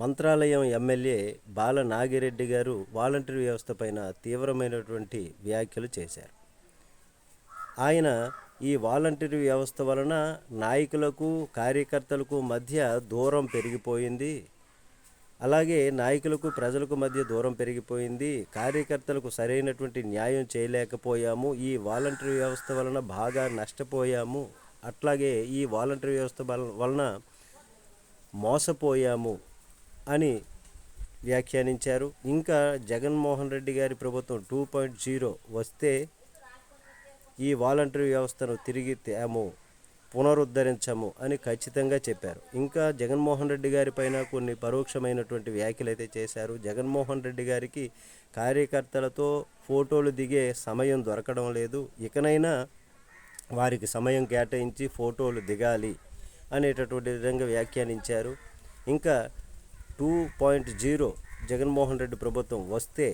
Mantralayam MLA బాల నాగిరెడ్డి గారు voluntary వ్యవస్థ పైన తీవ్రమైనటువంటి వ్యాఖ్యలు చేశారు. ఆయన ఈ వాలంటరీ వ్యవస్థ వలన నాయకులకు కార్యకర్తలకు మధ్య దూరం పెరిగిపోయింది, అలాగే నాయకులకు ప్రజలకు మధ్య దూరం పెరిగిపోయింది, కార్యకర్తలకు సరైనటువంటి న్యాయం చేయలేకపోయాము, ఈ వాలంటరీ వ్యవస్థ వలన బాగా నష్టపోయాము, అట్లాగే ఈ వాలంటరీ వ్యవస్థ వలన మోసపోయాము అని వ్యాఖ్యానించారు. ఇంకా జగన్మోహన్ రెడ్డి గారి ప్రభుత్వం 2.0 వస్తే ఈ వాలంటరీ వ్యవస్థను తిరిగి పునరుద్ధరించము అని ఖచ్చితంగా చెప్పారు. ఇంకా జగన్మోహన్ రెడ్డి గారి పైన కొన్ని పరోక్షమైనటువంటి వ్యాఖ్యలు అయితే చేశారు. జగన్మోహన్ రెడ్డి గారికి కార్యకర్తలతో ఫోటోలు దిగే సమయం దొరకడం లేదు, ఇకనైనా వారికి సమయం కేటాయించి ఫోటోలు దిగాలి అనేటటువంటి విధంగా వ్యాఖ్యానించారు. ఇంకా 2.0 జగన్మోహన్ రెడ్డి ప్రభుత్వం వస్తే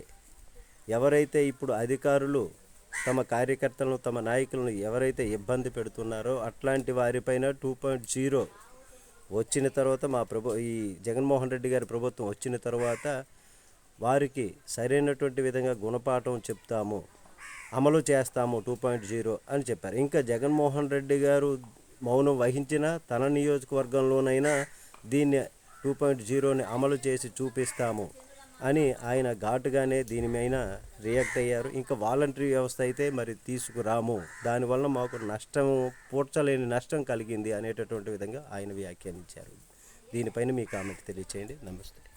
ఎవరైతే ఇప్పుడు అధికారులు తమ కార్యకర్తలను తమ నాయకులను ఎవరైతే ఇబ్బంది పెడుతున్నారో అట్లాంటి వారిపైన 2.0 వచ్చిన తర్వాత ఈ జగన్మోహన్ రెడ్డి గారి ప్రభుత్వం వచ్చిన తర్వాత వారికి సరైనటువంటి విధంగా గుణపాఠం చెప్తాము, అమలు చేస్తాము 2.0 అని చెప్పారు. ఇంకా జగన్మోహన్ రెడ్డి గారు మౌనం వహించిన తన నియోజకవర్గంలోనైనా దీన్ని 2.0ని అమలు చేసి చూపిస్తాము అని ఆయన ఘాటుగానే దీనిపైన రియాక్ట్ అయ్యారు. ఇంకా వాలంటరీ వ్యవస్థ అయితే మరి తీసుకురాము, దానివల్ల మాకు పూడ్చలేని నష్టం కలిగింది అనేటటువంటి విధంగా ఆయన వ్యాఖ్యానించారు. దీనిపైన మీ కామెంట్ తెలియచేయండి. నమస్తే.